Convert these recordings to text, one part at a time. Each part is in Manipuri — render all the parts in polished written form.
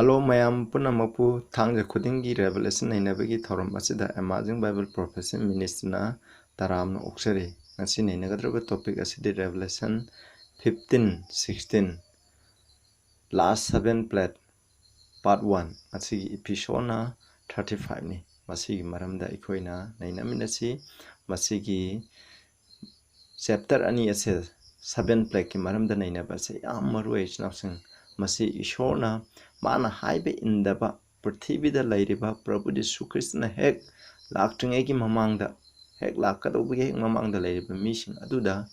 Hello, mayam punamapu thangja khudingi revelation nainabagi thorum asida amazing Bible prophecy minister taram oksari. Ngasi nainagadraba topic asidi revelation 15:16 last 7 plate part 1 asigi episode na 35 ni. Masigi maramda ikoina nainaminasi masigi chapter ani ase 7 plate ki maramda nainabase amaru ejnafsing masi ishona mana haibe indaba prithibida lairiba Prabhu Yesu Krishna hek laktringegi mamangda hek lakadobge hek mamangda lairiba mising aduda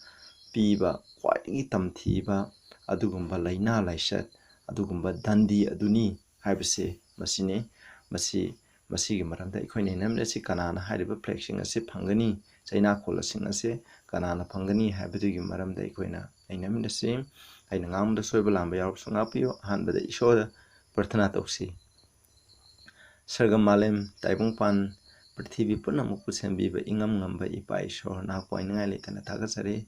piba khwaidigi tamthiba adugumba laina laisat adugumba dandi aduni haibase masigi maramda ikhoine namnasi kanana haiba flexing ase phangani cheinakhol sing ase kanana phangani haibadugi maramda ikhoina ainamnasi aina ngamda soiba lamba yarop sungapiyo hanbada ishoda Prathana tausi Sargam malem taibung pan prithibi punamuku sembiba ingam ngamba ipa ishor na poingai letana thagasare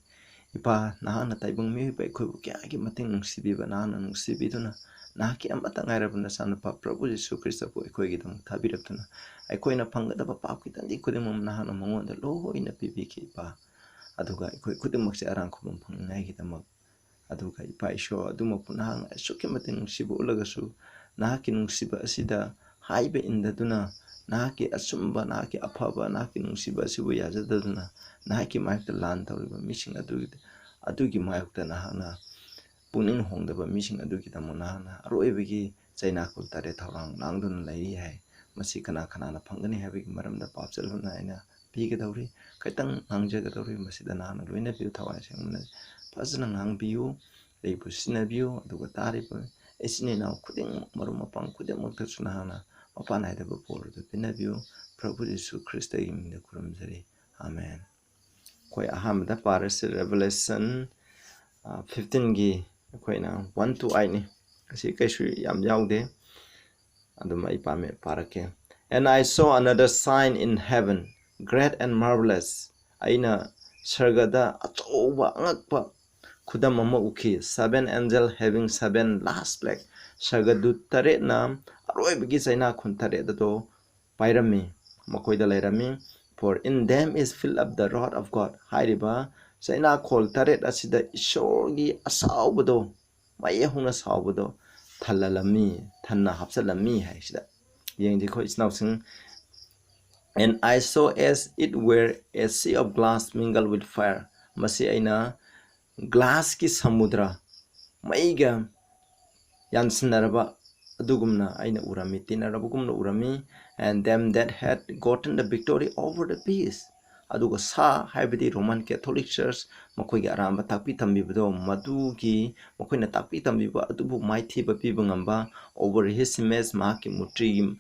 ipa nahana taibung mi ba ikhoibu kyagi mating nungsibiba nahana nungsibiduna nahaki amata ngairabuna sanapa Prabhu Yesu Krista bu ikhoigi dam thabiratuna aikoina phangadaba paap kitandi khudimum nahana mangonda loina pibiki ipa aduga ikoi khudimukse arang khubum phangai gidamak aduga ipa isho adumapu nahang asukki mating nungsibu ulagasu nahaki nungsiba asida haibe indaduna nahaki asumba nahaki afaba nahaki nungsiba asibu yajadaduna nahaki mayakta lan tawriba mishing adugi mayakta nahana puning hongdaba mishing adugi tamo nahana aroibagi cheinakhol tare thawrang nangduna lairi hai masi kana na phangani habigi maramda papchaluna aina pigedawri kaitang nangjagadawri masida nahana loina piu thawai sengmana fazna ngangbiu leibu sinabiu aduga tariba esine na khuding marum mapang khuding makta sunahana mapana haidaba pordu pinabiu Prabhu Yesu Krista iminde kuramjari amen koi ahamda paras revelation 15 gi koina 1 to 8 ni asi kaisu yam yaude aduma ipame parake and I saw another sign in heaven great and marvelous aina sargada achoba angakpa Kudam ama uki 7 angel having 7 last plague sargadut tare na aroi bigi chaina khun tare do pairami makoida lairami for in them is filled up the wrath of God hairiba chaina khol tare asida ishorgi asawbado maye huna sawbado thalalami thanna hapsalami haisida yengdi khoi snausing and I saw as it were a sea of glass mingled with fire masi aina glass ki samudra maiga yansinaraba adugumna aina urami tinarabugumna urami and them that had gotten the victory over the beast aduga sa haibidi Roman Catholic Church makoigi aramba takpi tambibudo madugi makoina takpi tambibu adubu maithiba pibangamba over his image mahaki mutri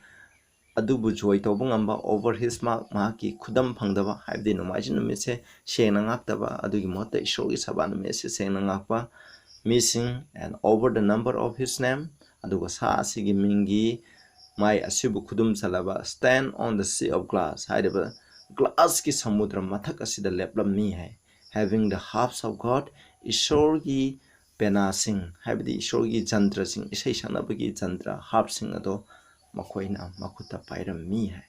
adubu joy tobungamba over his mahaki khudam phangdaba haibdi nomajin numise shena ngaktaba adugi mota ishogi sabana mese shena ngakpa missing and over the number of his name aduga sa asigi mingi mai asibu khudum salaba stand on the sea of glass haidaba glass ki samudra mathak asida leplam mi hai having the harps of God ishorgi penasing haibdi ishorgi jantra sing isai sanabagi jantra harp sing ado makoina makuta pairam mi hai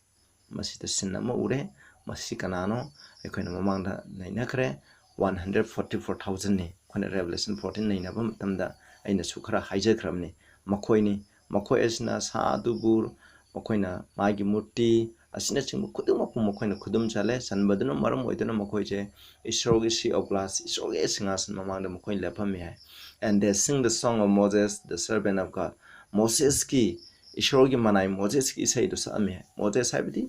masita sinama ure masi kanano ekoina mamangda nainakre 144,000 ni khone revelation 14 nainaba matamda aina sukhara haijakramni makoi asna sadubur makoina magi murti asina chingbu khudum makoina khudum chale sanbaduna maram oiduna makoije ishrogi sea of glass ishrogi singasan mamangda makoi lepami hai and they sing the song of Moses the servant of God Moses ki ishorgi manai Moses ki isai do sami Moses haibidi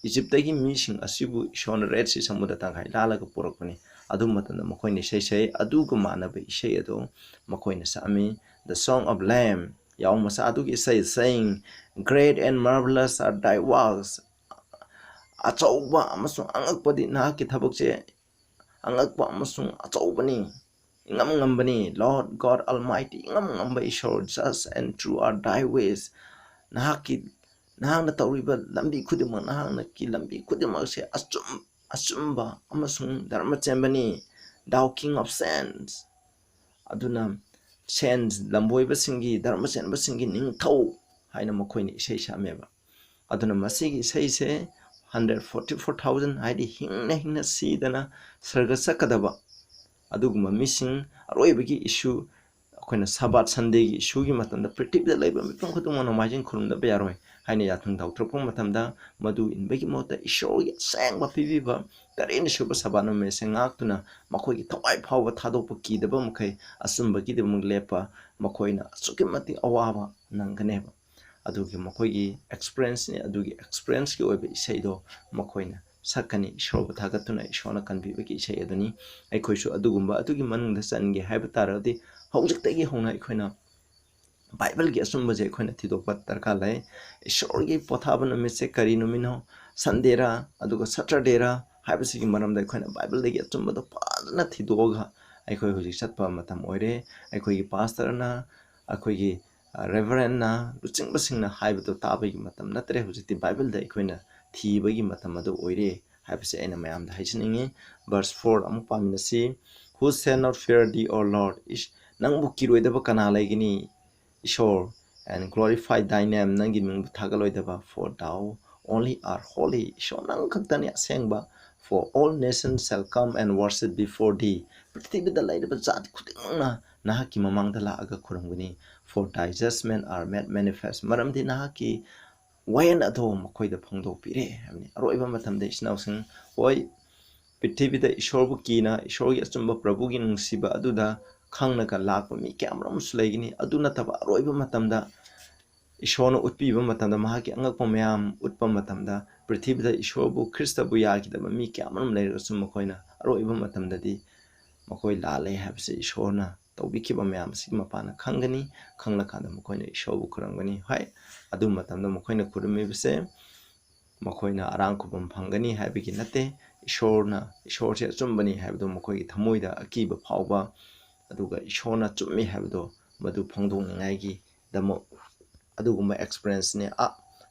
Egypt gi mising asibu ishon red sea samuda tangai lalaga purakuni adu matanda makoini sei aduga manaba isai ado makoina sami the song of lamb yaw masa adugi isai saying great and marvelous are thy works achauba amasung angakpadi nahaki thabukche angakpa amasung achaubani ngambani Lord God Almighty ngamba ishor just and true are thy ways nahangna tawriba lambi khudima nahangna ki lambi khudima se asumba amasung dharma chembani thou king of saints aduna ꯁꯦꯟ ꯂꯝꯕꯣꯏꯕꯁꯤꯡꯒꯤ ꯙꯔꯃ ꯆꯦꯟꯕꯁꯤꯡꯒꯤ ꯅꯤꯡꯊꯧ ꯍꯥꯏꯅ ꯃꯈꯣꯏꯅ ꯏꯁꯩ ꯁꯛꯑꯝꯃꯦꯕ ꯑꯗꯨꯅ ꯃꯁꯤꯒꯤ ꯏꯁꯩꯁꯦ 144,000 ꯍꯥꯏꯗꯤ ꯍꯤꯡꯅ ꯍꯤꯡꯅ ꯁꯤꯗꯅ ꯁꯔꯒ ꯆꯠꯀꯗꯕ ꯑꯗꯨꯒꯨꯝꯕ ꯃꯤꯁꯤꯡ ꯑꯔꯣꯏꯕꯒꯤ ꯏꯁꯨ ꯑꯩꯈꯣꯏꯅ ꯁꯕꯥꯠ ꯁꯟꯗꯦꯒꯤ ꯏꯁꯨꯒꯤ ꯃꯇꯝꯗ ꯄ꯭ꯔꯤꯊꯤꯕꯤꯗ ꯂꯩꯕ ꯃꯤꯄꯨꯝ ꯈꯨꯗꯤꯡꯃꯛ ꯅꯣꯡꯃꯥꯏꯖꯤꯡ ꯈꯨꯔꯨꯝꯗꯕ ꯌꯥꯔꯣꯏ ꯍꯥꯏꯅ ꯌꯥꯊꯪ ꯇꯧꯊꯣꯛꯄ ꯃꯇꯝꯗ ꯃꯗꯨ ꯏꯟꯕꯒꯤ ꯃꯍꯨꯠꯇ ꯏꯁꯣꯔꯒꯤ ꯑꯁꯦꯡꯕ ꯄꯤꯕꯤꯕ 9ꯁꯨꯕ ꯁꯕꯥꯠ ꯅꯨꯃꯤꯠꯁꯦ ꯉꯥꯛꯇꯨꯅ ꯃꯈꯣꯏꯒꯤ ꯊꯋꯥꯏ ꯐꯥꯎꯕ ꯊꯥꯗꯣꯛꯄ ꯀꯤꯗꯕ ꯃꯈꯩ ꯑꯆꯨꯝꯕꯒꯤꯗꯃꯛ ꯂꯦꯞꯄ ꯃꯈꯣꯏꯅ ꯑꯁꯨꯛꯀꯤ ꯃꯇꯤꯛ ꯑꯋꯥꯕ ꯅꯪꯒꯅꯦꯕ ꯑꯗꯨꯒꯤ ꯃꯈꯣꯏꯒꯤ ꯑꯦꯛꯁꯄꯤꯔꯤꯌꯦꯟꯁꯅꯤ ꯑꯗꯨꯒꯤ ꯑꯦꯛꯁꯄꯤꯔꯤꯌꯦꯟꯁꯀꯤ ꯑꯣꯏꯕ ꯏꯁꯩꯗꯣ ꯃꯈꯣꯏꯅ ꯁꯛꯀꯅꯤ ꯏꯁꯣꯔꯕꯨ ꯊꯥꯒꯠꯇꯨꯅ ꯏꯁꯣꯔꯅ ꯀꯟꯕꯤꯕꯒꯤ ꯏꯁꯩ ꯑꯗꯨꯅꯤ ꯑꯩꯈꯣꯏꯁꯨ ꯑꯗꯨꯒꯨꯝꯕ ꯑꯗꯨꯒꯤ ꯃꯅꯨꯡꯗ ꯆꯟꯒꯦ ꯍꯥꯏꯕ ꯇꯥꯔꯒꯗꯤ ꯍꯧꯖꯤꯛꯇꯒꯤ ꯍꯧꯅ ꯑꯩꯈꯣꯏꯅ ꯕꯥꯏꯕꯜꯒꯤ ꯑꯆꯨꯝꯕꯁꯦ ꯑꯩꯈꯣꯏꯅ ꯊꯤꯗꯣꯛꯄ ꯗꯔꯀꯥꯔ ꯂꯩ ꯏꯁꯣꯔꯒꯤ ꯄꯣꯊꯥꯕ ꯅꯨꯃꯤꯠꯁꯦ ꯀꯔꯤ ꯅꯨꯃꯤꯠꯅꯣ ꯁꯟꯗꯦꯔꯥ ꯑꯗꯨꯒ ꯁꯇꯔꯗꯦꯔꯥ ꯍꯥꯏꯕꯁꯤꯒꯤ ꯃꯔꯝꯗ ꯑꯩꯈꯣꯏꯅ ꯕꯥꯏꯕꯜꯗꯒꯤ ꯑꯆꯨꯝꯕꯗꯣ ꯐꯖꯅ ꯊꯤꯗꯣꯛꯑꯒ ꯑꯩꯈꯣꯏ ꯍꯧꯖꯤꯛ ꯆꯠꯄ ꯃꯇꯝ ꯑꯣꯏꯔꯦ ꯑꯩꯈꯣꯏꯒꯤ ꯄꯥꯁꯇꯔꯅ ꯑꯩꯈꯣꯏꯒꯤ ꯔꯦꯚꯔꯦꯟꯅ ꯂꯨꯆꯤꯡꯕꯁꯤꯡꯅ ꯍꯥꯏꯕꯗꯣ ꯇꯥꯕꯒꯤ ꯃꯇꯝ ꯅꯠꯇ꯭ꯔꯦ ꯍꯧꯖꯤꯛꯇꯤ ꯕꯥꯏꯕꯜꯗ ꯑꯩꯈꯣꯏꯅ ꯊꯤꯕꯒꯤ ꯃꯇꯝ ꯑꯗꯨ ꯑꯣꯏꯔꯦ ꯍꯥꯏꯕꯁꯦ ꯑꯩꯅ ꯃꯌꯥꯝꯗ ꯍꯥꯏꯖꯅꯤꯡꯉꯤ ꯚꯔꯁ 4 ꯑꯃꯨꯛ ꯄꯥꯃꯤꯟꯅꯁꯤ Who shall not fear thee, O Lord? ꯅꯪꯕꯨ ꯀꯤꯔꯣꯏꯗꯕ ꯀꯅꯥ ꯂꯩꯒꯅꯤ ꯏꯁꯣꯔ and glorify thy name ꯅꯪꯒꯤ ꯃꯤꯡꯕꯨ ꯊꯥꯒꯠꯂꯣꯏꯗꯕ for thou only are holy ꯏꯁꯣꯔ ꯅꯪ ꯈꯛꯇꯅꯤ ꯑꯁꯦꯡꯕ for all nations shall come and worship before thee ꯄ꯭ꯔꯤꯊꯤꯕꯤꯗ ꯂꯩꯔꯤꯕ ꯖꯥతి ꯈꯨꯗꯤꯡꯃꯛꯅ ꯅꯍꯥꯛꯀꯤ ꯃꯃꯥꯡꯗ ꯂꯥꯛꯑꯒ ꯈꯨꯔꯨꯝꯒꯅꯤ for thy judgment are made manifest ꯃꯔꯝꯗꯤ ꯅꯍꯥꯛꯀꯤ ꯋꯥꯌꯦꯜ ꯑꯗꯣ ꯃꯈꯣꯏꯗ ꯐꯣꯡꯗꯣꯛꯄꯤꯔꯦ ꯍꯥꯏꯕꯅꯤ ꯑꯔꯣꯏꯕ ꯃꯇꯝꯗ ꯏꯆꯤꯟꯅꯥꯎꯁꯤꯡ ꯍꯣꯏ ꯄ꯭ꯔꯤꯊꯤꯕꯤꯗ ꯏꯁꯣꯔꯕꯨ ꯀꯤꯅ ꯏꯁꯣꯔꯒꯤ ꯑꯆꯨꯝꯕ ꯄ꯭ꯔꯚꯨꯒꯤ ꯅꯨꯡꯁꯤꯕ ꯑꯗꯨꯗ ꯈꯪꯂꯒ ꯂꯥꯛꯄ ꯃꯤ ꯀꯌꯥꯃꯔꯣꯝꯁꯨ ꯂꯩꯒꯅꯤ ꯑꯗꯨ ꯅꯠꯇꯕ ꯑꯔꯣꯏꯕ ꯃꯇꯝꯗ ꯏꯁꯣꯔꯅ ꯎꯠꯄꯤꯕ ꯃꯇꯝꯗ ꯃꯍꯥꯛꯀꯤ ꯑꯉꯛꯄ ꯃꯌꯥꯝ ꯎꯠꯄ ꯃꯇꯝꯗ ꯄ꯭ꯔꯤꯊꯤꯕꯤꯗ ꯏꯁꯣꯔꯕꯨ ꯈ꯭ꯔꯤꯁꯇꯕꯨ ꯌꯥꯈꯤꯗꯕ ꯃꯤ ꯀꯌꯥꯃꯔꯣꯝ ꯂꯩꯔꯒꯁꯨ ꯃꯈꯣꯏꯅ ꯑꯔꯣꯏꯕ ꯃꯇꯝꯗꯗꯤ ꯃꯈꯣꯏ ꯂꯥꯜꯂꯦ ꯍꯥꯏꯕꯁꯤ ꯏꯁꯣꯔꯅ ꯇꯧꯕꯤꯈꯤꯕ ꯃꯌꯥꯝ ꯑꯁꯤꯒꯤ ꯃꯄꯥꯟꯅ ꯈꯪꯒꯅꯤ ꯈꯪꯂꯀꯥꯟꯗ ꯃꯈꯣꯏꯅ ꯏꯁꯣꯔꯕꯨ ꯈꯨꯔꯨꯝꯒꯅꯤ ꯍꯣꯏ ꯑꯗꯨ ꯃꯇꯝꯗ ꯃꯈꯣꯏꯅ ꯈꯨꯔꯨꯝꯃꯤꯕꯁꯦ ꯃꯈꯣꯏꯅ ꯑꯔꯥꯡ ꯈꯨꯕꯝ ꯐꯪꯒꯅꯤ ꯍꯥꯏꯕꯒꯤ ꯅꯠꯇꯦ ꯏꯁꯣꯔꯁꯦ ꯑꯆꯨꯝꯕꯅꯤ ꯍꯥꯏꯕꯗꯣ ꯃꯈꯣꯏꯒꯤ ꯊꯃꯣꯏꯗ ꯑꯀꯤꯕ ꯐꯥꯎꯕ ꯑꯗꯨꯒ ꯏꯁꯣꯔꯅ ꯆꯨꯝꯃꯤ ꯍꯥꯏꯕꯗꯣ ꯃꯗꯨ ꯐꯣꯡꯗꯣꯛꯅꯤꯡꯉꯥꯏꯒꯤꯗꯃꯛ ꯑꯗꯨꯒꯨꯝꯕ ꯑꯦꯛꯁꯄꯤꯔꯤꯌꯦꯟꯁꯅꯤ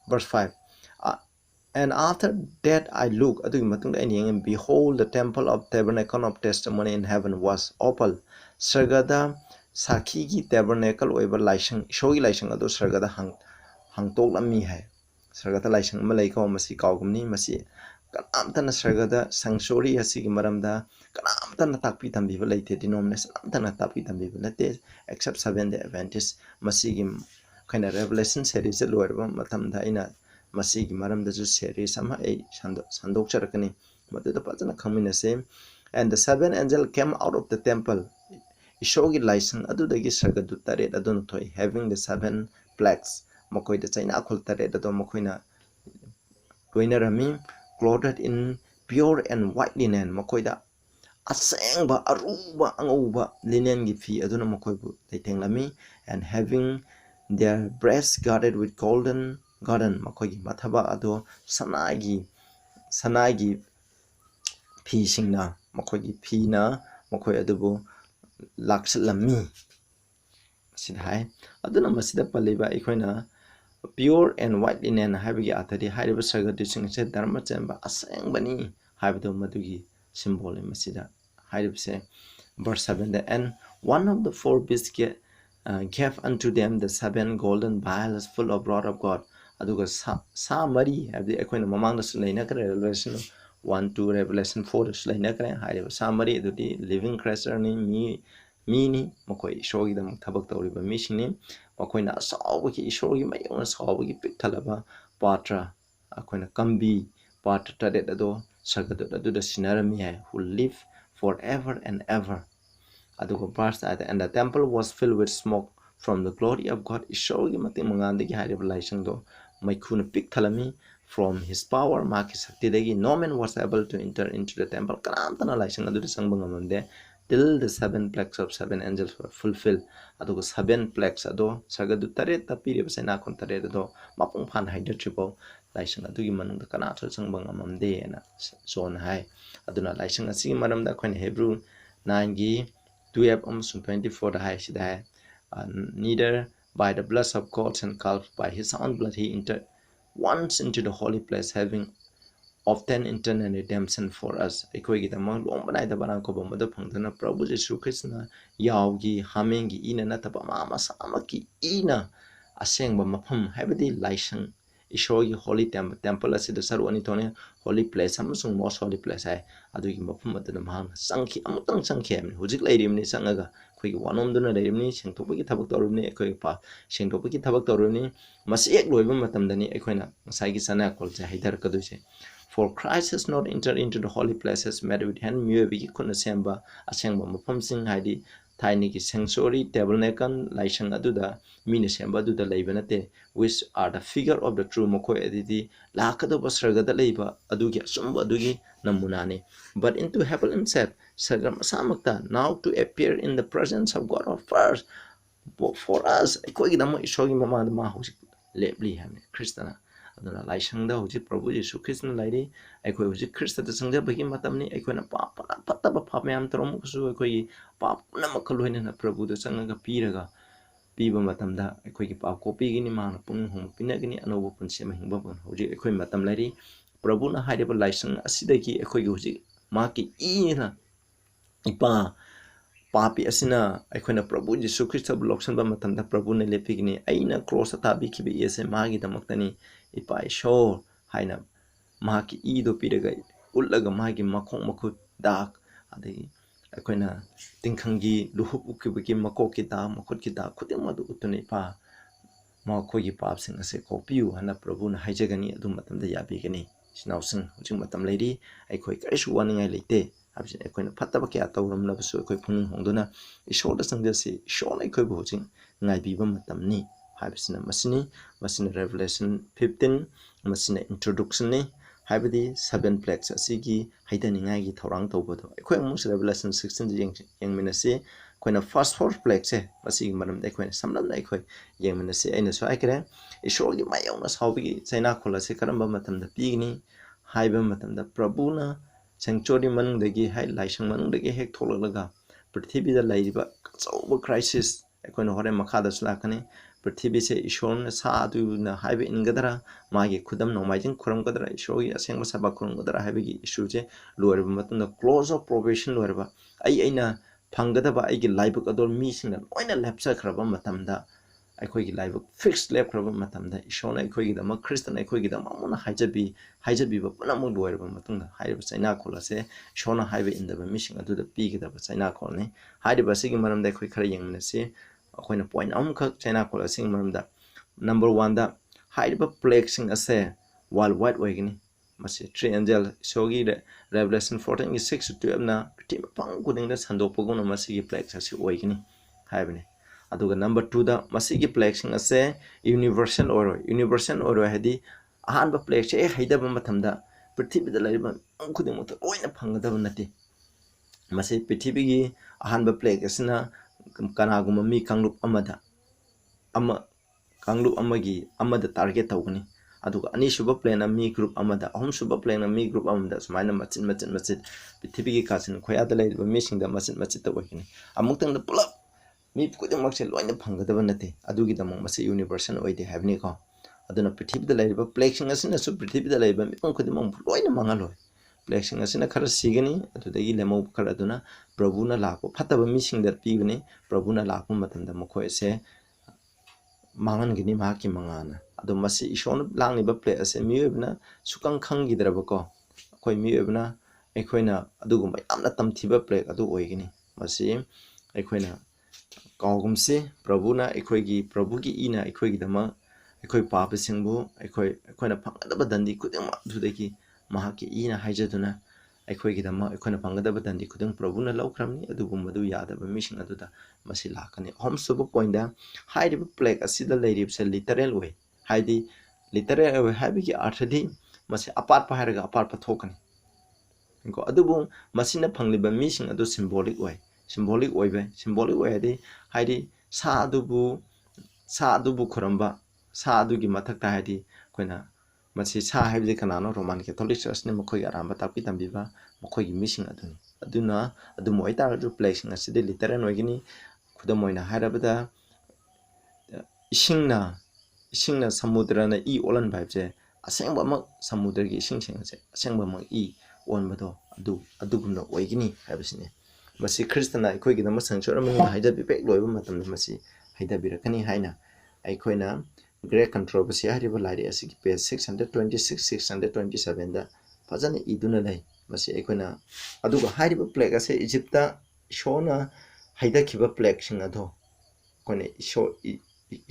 verse 5 and after that I look ꯑꯗꯨꯒꯤ ꯃꯇꯨꯡꯗ ꯑꯩꯅ ꯌꯦꯡꯉꯦ behold the temple of tabernacle of testimony in heaven was open ꯁꯔꯒꯗ ꯁꯥꯈꯤꯒꯤ tabernacle ꯑꯣꯏꯕ ꯂꯥꯏꯁꯪ ꯏꯁꯣꯔꯒꯤ ꯂꯥꯏꯁꯪ ꯑꯗꯨ ꯁꯔꯒꯗ ꯍꯥꯡꯇꯣꯛꯂꯝꯃꯤ ꯍꯥꯏ ꯁꯔꯒꯗ ꯂꯥꯏꯁꯪ ꯑꯃ ꯂꯩꯀꯣ ꯃꯁꯤ ꯀꯥꯎꯒꯨꯝꯅꯤ ꯃꯁꯤ ꯀꯅꯥꯝꯇꯅ ꯁꯔꯒꯗ ꯁꯪꯆꯣꯔꯤ ꯑꯁꯤꯒꯤ ꯃꯔꯝꯗ ꯀꯅꯥꯝꯇꯅ ꯇꯥꯛꯄꯤ ꯇꯝꯕꯤꯕ ꯂꯩꯇꯦ ꯗꯤꯅꯣꯃꯤꯅꯦꯁꯟ ꯑꯃꯇꯅ ꯇꯥꯛꯄꯤ ꯇꯝꯕꯤꯕ ꯅꯠꯇꯦ except 7th Day Adventist ꯃꯁꯤꯒꯤ ꯑꯩꯈꯣꯏꯅ ꯔꯦꯚꯦꯂꯦꯁꯟ ꯁꯦꯔꯤꯁꯁꯦ ꯂꯣꯏꯔꯕ ꯃꯇꯝꯗ ꯑꯩꯅ ꯃꯁꯤꯒꯤ ꯃꯔꯝꯗꯁꯨ ꯁꯦꯔꯤꯁ ꯑꯃ ꯑꯩ ꯁꯟꯗꯣꯛꯆꯔꯛꯀꯅꯤ ꯃꯗꯨꯗ ꯐꯖꯅ ꯈꯪꯃꯤꯟꯅꯁꯦ and the seventh angel came out of the temple ꯏꯁꯣꯔꯒꯤ ꯂꯥꯏꯁꯪ ꯑꯗꯨꯗꯒꯤ ꯁꯔꯒꯗꯨ 8 ꯑꯗꯨꯅ ꯊꯣꯛꯏ having the 7 plagues ꯃꯈꯣꯏꯗ ꯆꯩꯅꯥꯈꯣꯜ 8 ꯑꯗꯣ ꯃꯈꯣꯏꯅ ꯂꯣꯏꯅꯔꯝꯃꯤ clothed in pure and white linen ꯃꯈꯣꯏꯗ ꯑꯁꯦꯡꯕ ꯑꯔꯨꯕ ꯑꯉꯧꯕ ꯂꯤꯅꯦꯟꯒꯤ ꯐꯤ ꯑꯗꯨꯅ ꯃꯈꯣꯏꯕꯨ ꯂꯩꯇꯦꯡꯂꯝꯃꯤ and having their breasts guarded with golden garden ꯃꯈꯣꯏꯒꯤ ꯃꯊꯕꯥꯛ ꯑꯗꯣ ꯁꯅꯥꯒꯤ ꯐꯤꯁꯤꯡꯅ ꯃꯈꯣꯏꯒꯤ ꯐꯤꯅ ꯃꯈꯣꯏ ꯑꯗꯨꯕꯨ ꯂꯥꯛꯁꯤꯜꯂꯝꯃꯤ ꯃꯁꯤꯗ ꯍꯥꯏ ꯑꯗꯨꯅ ꯃꯁꯤꯗ ꯄꯜꯂꯤꯕ ꯑꯩꯈꯣꯏꯅ pure and white linen ꯍꯥꯏꯕꯒꯤ ꯑꯥꯔꯊꯗꯤ ꯍꯥꯏꯔꯤꯕ ꯁꯔꯒꯗꯨꯁꯤꯡ ꯑꯁꯦ ꯙꯔꯃ ꯆꯦꯟꯕ ꯑꯁꯦꯡꯕꯅꯤ ꯍꯥꯏꯕꯗꯣ ꯃꯗꯨꯒꯤ ꯁꯤꯝꯕꯣꯜ ꯃꯁꯤꯗ ꯍꯥꯏꯔꯤꯕꯁꯦ verse 7 and one of the four beasts gave unto them the 7 golden vials full of wrath of God aduga sa mari habdi akoina mamangda su leinakare revelation 1 2 revelation 4 su leinakare haiba sa mari adudi living creature ni ni makoi ishogi da thabak tawriba mi singni makoina asawgi ishogi mayona sawgi pikthalaba patra akoina kambi patra tadet ado sargadu aduda sinarami hai who live forever and ever aduga verse and the temple was filled with smoke from the glory of God ishogi mati mangandagi hariba laisang do maikuna pikthalami from his power maki sakti dagi no man was able to enter into the temple kanamtana laisang aduda sangba ngamamde till the 7 plagues of 7 angels were fulfilled aduga 7 plagues ado sargadu tare tapiri basena kon tare do mapung phan haidatribo laisang adugi manungda kanatho sangba ngamamde na zone hai aduna laisang asigi maramda khoin Hebrew 9 gi 12 amsung 24 da hai sida hai neither by the blood of goats and calves by his own blood he entered once into the holy place having often intended redemption for us. Equally, the monk long by the Baranko Mother Pantana, Prabhu Jesu Krishna, Yaugi, Hamengi, Ina Natabama, Samaki, Ina, a saying Bamapum, Habidi, Lyshang, Ishogi, Holy Temple, as the Saruanitonia, Holy Place, Samsung, most holy place. I do him Mapum to the Man, Sanki, Amutang Sankem, who's it lady in Sangaga, quick one on the lady, Sing Topiki Tabatoruni, a quick pa, Sing Topiki Tabatoruni, Masiak Loimatamdani, Equina, Sagi Sanakol, Haidar Kaduse. For Christ has not entered into the holy places made with hand, Mubi Kunasemba, Asengba Mupumsing Heidi, Tiny sanctuary, tabernacle, Laishang Aduda, Minisemba Duda Labanate, which are the figure of the true Moko Editi, Lakado Basragada Labor, Adugi, Sumba Dugi, Namunani. But into heaven himself, Sagam Samakta, now to appear in the presence of God of first. For us, Koigamo is showing Mama the Mahus, Lebly Hammy, Christana. aduna laisangda hojik Prabhu Jesu Krishna lairi aikoi hojik Krista ta sangja bagi matamni aikoina pap pataba pap mayam trom su aikoi pap namak loina na Prabhu da sangaga piraga piba matamda aikoi ki pap ko pigini mana pung hum pinagini anobo punse mahingba bon hojik aikoi matam lairi Prabhu na haideba laisang asidagi aikoi hojik maki ina ipa papi asina aikhoina Prabhu Jesu Krista bu loksanba matamda Prabhu na lepigini aina cross atabi kibe yese magi damaktani ipa isho haina maki ido piraga ullaga magi makhong makhut dak adai aikhoina tingkhangi luhup ukibaki makoki da makhut ki da khudima du utune pa ma khogi pap sing ase kopiu hana Prabhu na haijagani adu matamda yabigani sinausing hujing matam leiri aikhoi kaisu waningai leite habis aikoina phattaba kya tawram labasu aikoi phung hongduna isoda sangjasi isona aikoi bojing ngai biba matamni habisina masini Revelation 15 masina introduction ni habidi 7 plagues asigi haidani ngai gi thorang tawbodo aikoi amus Revelation 16 yengminasi koina first 4 plagues se masigi maram dai koina samlam dai khoi yengminasi aina so aikre isogi mayong na sawbi chaina khola se karamba matamda pigni haiba matamda Prabhu na sanctuary manungdagi hai laisang manungdagi hek tholalaga prithvi da laiba kachauba crisis aikoina hore makhada sulakani prithvi se ishon sa adu na haiba ingadara magi khudam nomaijing khuram gadara ishogi asengba saba khuram gadara haiba gi issue je loirba matunda close of probation loirba aina phangadaba aigi laibuk ador mi singna loina lepsa khraba matamda aikhoigi laibuk fixed lep khraba matamda ishona aikhoigi dama Christian aikhoigi dama mona haijabi ba punamu loirba matunda haiba chaina kholase ishona haiba indaba missing aduda pigidaba chaina kholni haiba sigi maramda aikoi khara yengminase akoina point amkhak chaina kholasing maramda number 1 da haiba plague sing ase worldwide oigini masi three angel sogi Revelation 14 6 to 12 na tim pang kuding da sandopogona masigi plague sasi oigini haibani aduga number 2 da masigi plague sing ase universal oro hadi ahanba plague che haidaba mathamda prithvi da laiba kuding mut oina phangadaba nati masi prithvi gi ahanba plague asina kanaguma mi kanglup amada ama kanglup amagi amada target tawgani aduga ani suba plane mi group amada ahum suba plane mi group amada sumaina machin prithvi gi kasin khoyada laiba mi singda machin tawgani amuktang da pulap mi kuding makse loina phangadaba nate adugi damang mase universal oide habni ko aduna prithvi da laiba plague sing asina su prithvi da laiba mi kuding mang loina mangaloi plague sing asina khara sigani adudagi lemo khara aduna Prabhu na lakpo phataba mi sing da pigani Prabhu na lakpo matanda makhoi se mangan gini mahaki mangana ado masi ishon langni ba play ase mi ebna sukang khangi draba ko koi mi ebna ekoina adugum yamna tamthiba play adu oigini masi ekoina kawgumse Prabhu na ekoigi Prabhu gi ina ekoigi dama ekoi papa singbu ekoina phangadaba dandi kudema dudagi mahaki ina haijaduna ekoigi dama ekoina phangadaba dandi kudeng Prabhu na laukramni adugum madu yadaba mission aduda masi lakani hom subu point da haidi plague asida lairib se literal way haidi literal way habi ki arthadi masi apart pa haraga apart pa thokani ko adubu masina phangliba mission adu symbolic way adi haidi sa adubu khuramba sa adugi mathakta haidi koina masi sa habi kanano Roman Catholic Church ne mokoi aramba tapi tambiba mokoi gi mission aduni aduna adu moita adu placing aside literal wagini kudamoina harabada isingna samudrana i olan bhaibje ꯑꯁꯦꯡꯕꯃꯛ ꯁꯃꯨꯗ꯭ꯔꯒꯤ ꯏꯁꯤꯡꯁꯤꯡ ꯑꯁꯦ ꯑꯁꯦꯡꯕꯃꯛ ꯑꯣꯟꯕꯗꯣ ꯑꯗꯨꯒꯨꯝꯅ ꯑꯣꯏꯒꯅꯤ ꯍꯥꯏꯕꯁꯤꯅꯤ ꯃꯁꯤ ꯈ꯭ꯔꯤꯁꯇꯅ ꯑꯩꯈꯣꯏꯒꯤꯗꯃꯛ ꯁꯪꯁꯥꯔ ꯍꯥꯏꯗꯕꯤ ꯕꯦꯛ ꯂꯣꯏꯕ ꯃꯇꯝꯗ ꯃꯁꯤ ꯍꯩꯊꯕꯤꯔꯛꯀꯅꯤ ꯍꯥꯏꯅ ꯑꯩꯈꯣꯏꯅ ꯒ꯭ꯔꯦꯠ ꯀꯟꯇ꯭ꯔꯣꯚꯔꯁꯤ ꯍꯥꯏꯔꯤꯕ ꯂꯥꯏꯔꯤꯛ ꯑꯁꯤꯒꯤ ꯄꯦꯖ 626 627ꯗ ꯐꯖꯅ ꯏꯗꯨꯅ ꯂꯩ ꯃꯁꯤ ꯑꯩꯈꯣꯏꯅ ꯑꯗꯨꯒ ꯍꯥꯏꯔꯤꯕ ꯄ꯭ꯂꯦꯛ ꯑꯁꯦ ꯏꯖꯤꯞꯇ ꯏꯁꯣꯔꯅ ꯍꯩꯊꯈꯤꯕ ꯄ꯭ꯂꯦꯛꯁꯤꯡ ꯑꯗꯣ ꯑꯩꯈꯣꯏꯅ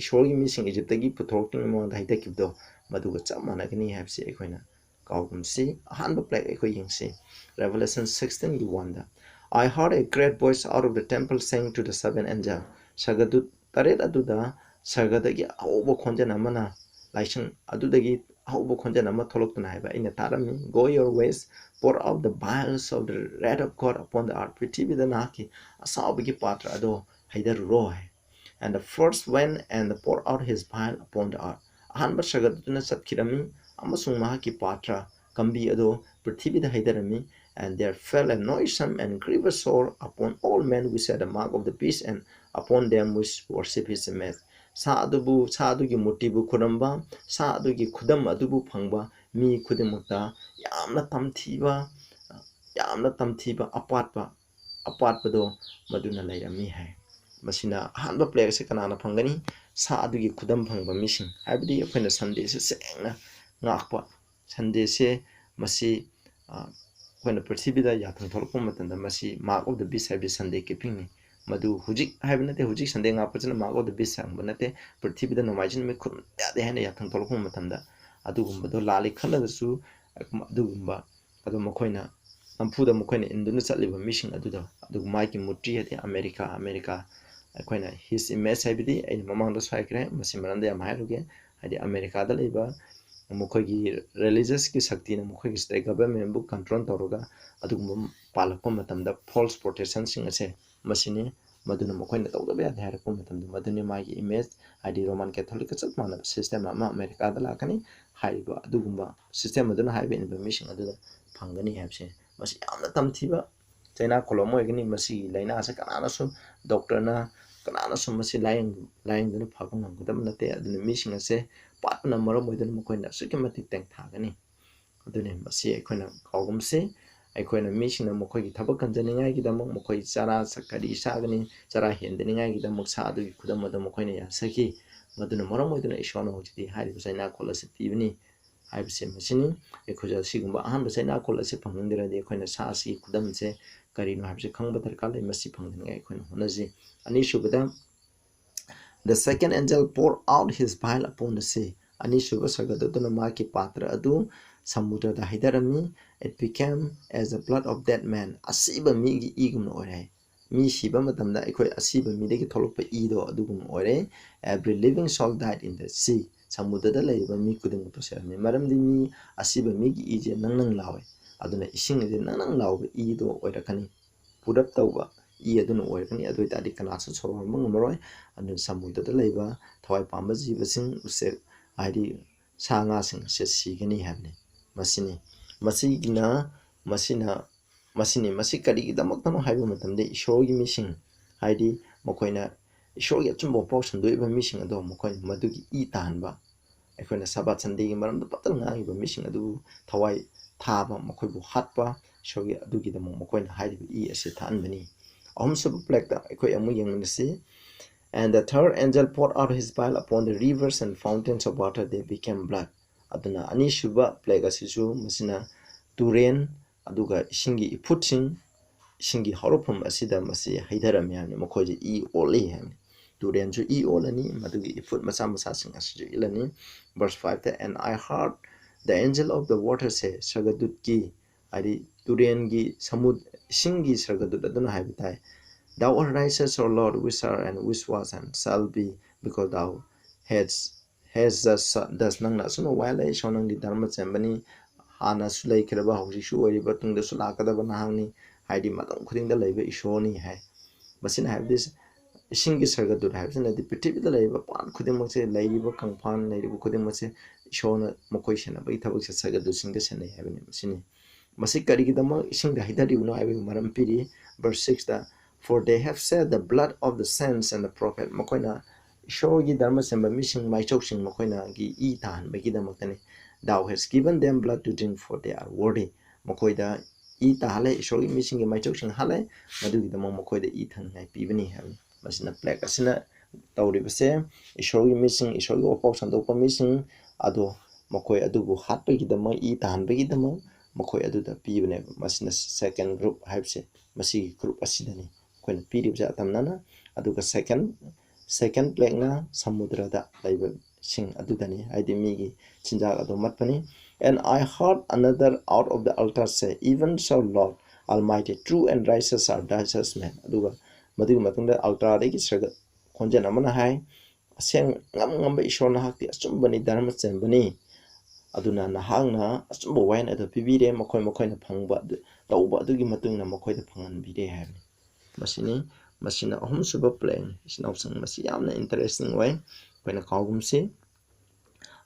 ꯏꯁꯣꯔꯒꯤ ꯃꯤꯁꯤꯡ ꯏꯖꯤꯞꯇꯒꯤ ꯄꯨꯊꯣꯔꯛꯇ꯭ꯔꯤꯉꯩ ꯃꯃꯥꯡꯗ ꯍꯩꯊꯈꯤꯕꯗꯣ ꯃꯗꯨꯒ ꯆꯞ ꯃꯥꯟꯅꯒꯅꯤ ꯍꯥꯏꯕꯁꯤ ꯑꯩꯈꯣꯏꯅ ꯀꯥꯎꯒꯨꯝꯁꯤ ꯑꯍꯥꯟꯕ ꯄ꯭ꯂꯦꯛ ꯑꯩꯈꯣꯏ ꯌꯦꯡꯁꯤ Revelation 16:1 I heard a great voice out of the temple saying to the seven angel Sagadut taret aduda sargadagi ahouba khonjan amana laisang adudagi ahouba khonjan ama tholoktuna haiba aina tarami go your ways pour out the vials of the wrath of God upon the earth prithibida naki asabagi patra ado haidaruro hai and the first went and pour out his vial upon the earth ahanba sargadutuna satkirami amasung mahaki patra kambi ado prithibida haidarami and there fell a noisome and grievous sore upon all men which had the mark of the beast and upon them which worship his image. Sa adugi mutibu khuramba, sa adugi khudam adubu phangba, mi khudimukta, yamna tamthiba apatpado maduna lairami hai. Masina ahanba player se kanana phangani, sa adugi khudam phangba missing. Habidi akhona Sunday se sengna ngakpa. Sunday se masi when Prithibida Yatham Tolpomatanda Masi, Mark of the Beast have Sunday keeping Madu Hujik Havenate Hujik Sunday Apatan Mark of the Beast sang Bonate, Prithibida no Majin me couldn't the hand Yatham Tolpomatanda, Adugumba Lali Kala the Su, Adugumba, Adumakoina, Ampuda Mokoina in the Nutsa live mission Aduda, Adumaki Mutri at America, Aquina, his immense habity, and Mamma the Swagre, Massimaranda Amaruge, at the America the labor. Mukhogi religious ki sakti na mukhogi state government bu control toroga adugum palakpa matamda false protection sing ase masine maduna mukhoina tawdaba ya dhara ko matamda maduni magi image id roman catholic chap mana system ama america da lakani haiba adugumba system maduna haiba information aduda phangani habse masi yamna tamthiba chaina kolomo egni masi laina ase kanana su doctor na kanana su masi lying duna phagam ngudam nate aduna missing ase partner maram moidana mokoina sukimati tank thagani adune masi aikoina kaugumse aikoina missing mokoigi thabak kanjaningai gi damok mokoi chara sakari sagani chara hendeningai gi damok sa adu khudam da mokoina ya saki maduna maram moidana ishona hojiti hari chaina kolase pibni haibse masini ekoja sigumba ahan chaina kolase phangindira de aikoina sa si khudam se karino habse khangba darkal masi phangningai aikoina honaji ani subada The second angel poured out his vial upon the sea. Anishuba Sagadutuna Maki Patra Adu, Samudra the Hidarami, it became as the blood of dead man. Asiba Migi Igum Ore. Mi Shiba Matamda Equa Asiba Mideki Tolopa Ido Adugum Ore. Every living soul died in the sea. Samudra the labor mi couldn't me. Madam de mi Asiba Migi Iji Nanang Lawe. Aduna Ishing the Nanang Lawe Ido Oirakani. Put up Tauba. Aduna Oirakani Aduita Kanasa Soro Mungaroy. And Samuda the labor, Toy Pambazi Basing, said, Id Sanga sing, says Sigani Havni. Masigina, Masini, Masikari, the Mokano Habimatam, they show you missing. Heidi, Mokoina, show your jumbo potion, do even missing a dog, Mokoin, Maduki, Itanba. I couldn't Sabbat and day, Madame the Patana, even missing a do, Tawai, Taba, Mokobu, Hatpa, show you a duki the Mokoin, Heidi, E. as a tanbani. Almost black that I quite a young in the sea. And the third angel poured out his vial upon the rivers and fountains of water, they became blood. Aduna Anishuba Plegasisu, Masina, Turen, Aduga, Shingi Putsing, Shingi Horopum Asida Masi, Hidaramian, Mokoji E. Oli Ham. Turenju E. Olani, Madugi Foot Masamasasing Asju Ilani, verse 5. And I heard the angel of the water say, Sagadutki, Adi Turengi, Samud, Shingi Sagadut, Aduna Habitai. Thou arisest, O Lord, which are and which was and shall be, because thou hast thus nang suno while I shonang the Dharma Chambani, Hana Sulay Keraba, Hoshu, or Batung the Sulakadaba Nahani, Heidi Matam Kuring the labor Ishoni hai. Basin have this Shingi Saga to have and the particular labor pan Kudimose, Lady Kampan, Lady Kudimose, Shona Mokoishan, a bit of Saga to sing the Sene Heaven Masini. Masikari sing the Hidari, you know, I will Marampiri, verse 6. For they have said the blood of the saints and the prophet Mokoina show ye Dharma Samba mission my choking Mokoina gi E Tan Begida Motani Thou hast given them blood to drink, for they are worthy. Makoida I tahale isori missing my choking hale, Madu the Momokoida eaten I piveni heaven. Masina plaque asina Tauribase, isori missing isori opox and open missing Ado Mokoi adubu hat begi the mo eat and begi the mo Mokoi adu the pivene Masina second group hypse Masi group asidani. When period atamnana aduka second plague na Samudrada label sing adudani Idemigi Chinja ado matpani. And I heard another out of the altar say, Even so, Lord Almighty, true and righteous are thy judgments. Aduga Madu Matunda altar de Saga Konjan Amana Hai, Sang Ngamba Ishona Hakti, Asumbani Dharma Sembani, Aduna Nahanga, Asumbo wine at the Pivide, Mokoi Mokoina Pangba, the Uba Dugi Matuna Mokoi the Pangan Bide Heaven. Masini, Masina home super plane is now some Masiamna interesting way when a cogum see.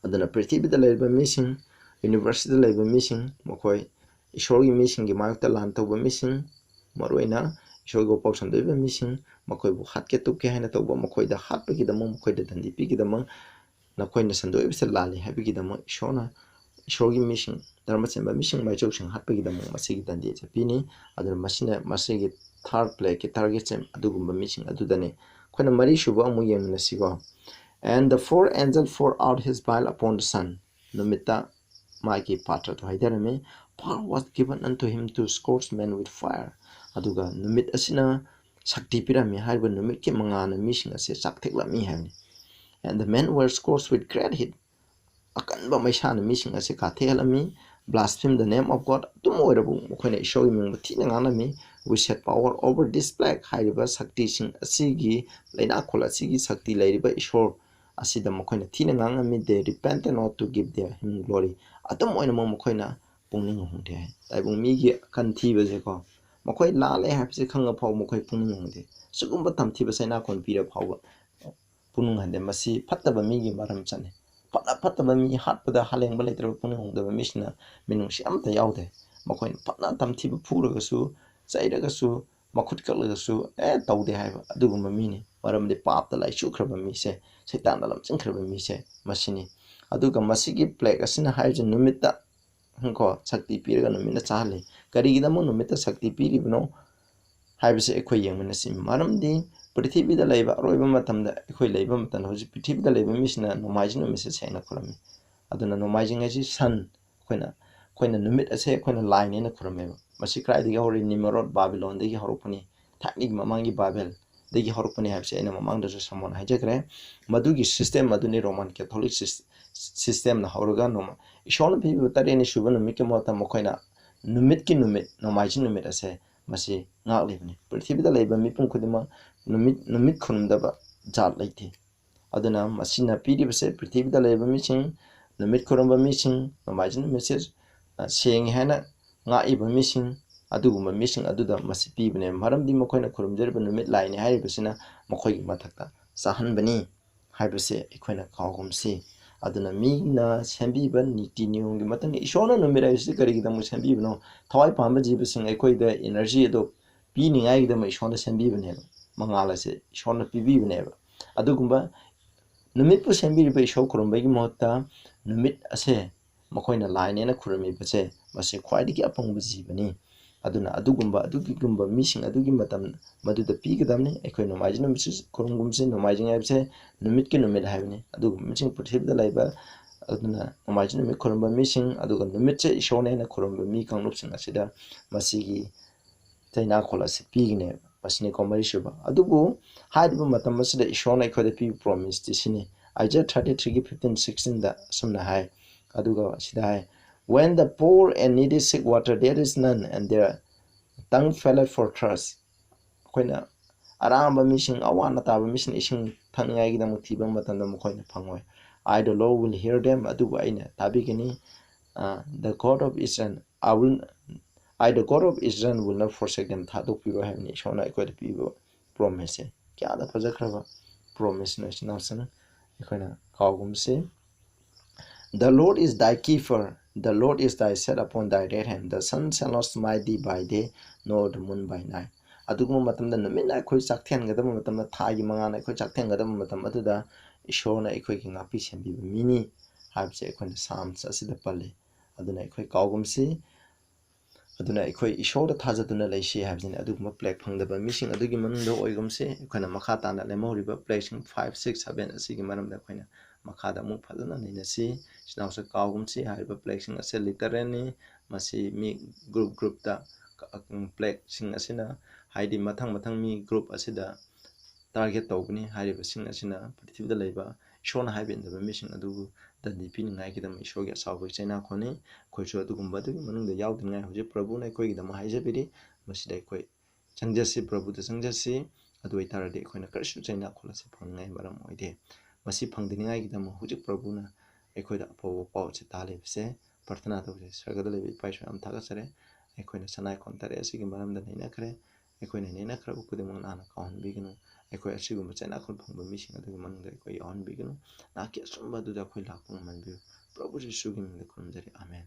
Aduna pretty bit the labor missing. University labor missing, Mokoi, Ishori missing, Gimarta Lantoba missing, Moroina, Ishogo Pox and Deva missing, Mokoi Hatke to Kahanatoba, Mokoi the Hatpiki the Mokoi the Dipiki the Monk, Nakoin the Sando Lali, Happy the Monk, Shona, Ishogi missing, Dharmasemba missing my joking, Happy the Monk, Masigi than the Pini, other Machine, Masigi, third play, targets him, Adugumba missing, Adudane, Quena Marie Shuba Muyam Nasigo. And the four angels poured out his bile upon the sun, Nomita. Maki Patra to Haiderame, power was given unto him to scorch men with fire. Aduga Numit Asina Sakti Pirami Haiba Numiki Mangana mission as a Saktikla Miham. And the men were scorched with great heat. Akanba Maishana mission as a Katelami, blaspheme the name of God, Tumorabu, Mokone showing him Tinanami, we set power over this black Haiba Sakti Sing Asigi, Lenakola Sigi Sakti Ladiba Ishore. Asida Mokoina Tinanami, they repented not to give their him glory. Atom oina Mokoina, Punging Hunde. Taibung Migi can Tibazeko. Mokoi Lale haps a Kanga Pow Mokoi Pununde. Sugumba Tam Tibasena con Peter Power. Punung and the Masi, Pataba Migi Madam Chane. Pataba mi hat with the Haling Balater Punung, the Missioner, Minung Shamta Yaude. Mokoin Patna Tam Tiba Puragasu, Saidagasu, Makutkalasu, Tau de have a Duguma Mini, Madam de Pap the Lai Shukraba Mise, Setanalam Sinkraba Mise, Masini. Aduga Masigi plague as in a hydrogen numita Hunko, Sakti Pirigan Mina Charlie, Karigamo numita Sakti Piribno, Hibes Equayam in a sim. Madam D, Pretty the labor, Royal Matam, the Equi labor, Matan, who's pretty the labor mission, no margin of Mrs. Cheinakhol. Aduna no margin as his son, Quena numit as a Quena line in a cromel. Masi cried the hour in Nimrod Babylon, the Horoponi, Technic Mamangi Babel. The Horoponi have said among the someone hijacker, Madugi system, Maduni Roman Catholic system, the Horoganoma. Ishon people that any Shuban Mikimota Mokoina, Numitki Numit, no margin numit as a Masi not living. Pretty the labor Mipun Kudima, Numit Kunumdaba, Jart lady. Adana Masina Pidi said, pretty the labor missing, Numit Kurumba missing, no margin message, saying Hannah, not even missing. Aduguma missing Aduda must be named Madam Dimocoina Kurum Derban midline Haribasina Mokoi Mataka Sahan Bani Hibase Equina Kogum C. Aduna Mina Sambiban Niti New Matan Ishona no Mira Sikari the Musambino Toy Pamba Jibasing Equi the energy do being I the Mishona Sambiban Mangala said Shona Pibi never Adugumba Numit Sambi by Shokurum Begimota Numit Ase Mokoina line in a Kurumi Base must say quite get upon with Zibani. Aduna Adugumba Adugumba missing Adugimatam Madu the Pigadamni, Economizing Mrs. Kurungumsin, Nomizing Abse, Numitkin Numid Haveni, Adug missing Protib the labor, Aduna, Nomizing Kurumba missing, Adugan Numitse, Shone and a Kurumba Mikang Lupsin Asida, Masigi, Tainakolas, Pigne, Masini Comarishuba, Adubu, Hideba Matamasida, Shone could the people promised Dissini. I just tried to give 15-16 that some high Aduga Shidai. When the poor and needy seek water, there is none, and their tongue felleth for trust. When Aramba mission, Awanataba mission ishing Tangai the Mutibam Matanda Mokoina Pangway. I, the Lord, will hear them, Aduaina, Tabigini, the God of Israel. The God of Israel, will not forsake them. Tadu people have nation, I quite people promise. Kiada Pazakrava promise Nasan, Equina Kogum say. The Lord is thy keeper, the Lord is thy set upon thy right hand. The sun shall not smite thee by day, nor the moon by night. Aduguma matam the Namina Koi Saktan Gadam Matam Thai Mangana Koi Saktan Gadam Matam Aduda, Ishona Equaking Apis and be mini हाइबसे अखोइना साम्स असिदा पल्ली अदुना अखोइ काउगुमसी अदुना अखोइ इशोरदा थाजदुना लैसी हाइबसिने अदुगुम प्लेग फंगदबा मिसिंग अदुगी मनुंगदा ओइगुमसे अखोइना मखा ताना लेमहौरिबा प्लेगसिंग 5 6 7 असिगी मरमदा अखोइना मखादा अमुक फजना नैनसी सिनाउसे काउगुमसी हाइबा प्लेगसिंग असे लिटरेनी मसी मी ग्रुप ग्रुपदा प्लेगसिंग असिना हाइदि मथंग मथंग मी ग्रुप असिदा टारगेट तौबनी हाइरिबसिंग असिना पृथ्वीदा लैबा इशोरना हाइबेंदबा मिसिंग अदुगु दंदी पिनिंगाइगिदम इशोरगी असाउबगी चैनाखोलनी खोइसो अदुगुम्बा अदुगी मनुंगदा याउदनिंगाइ हौजे प्रभुना अखोइगिदम हाइजबिरि मसिदा अखोइ चंगजसी प्रभुदा चंगजसी अदु ओइतारदि अखोइना करिसु चैनाखोल असे फंगनिंगाइ मरम ओइदे मसि फंदनिंगाइगिदम हुजिक प्रभुना अखोइदा अफौबा पाउसे तालिबसे प्रार्थना तौजे स्वर्गदा लैबा इपाइसो याम थागसरे अखोइना सनाइ खोंतरे असिगी मरमदा नैनाखरे अखोइना नैनाखरबु खुदिमक नाना काउहनबिगनु अखोइ असिगुम्बा चैनाखोल फंगबा मिसिंग अदुगी मनुंगदा अखोइ याउहनबिगनु नाकि असुम्बा दुदा अखोइ लाक्पु मनबियु प्रभु यीशुगी मिंगदा खुरुमजरि आमेन।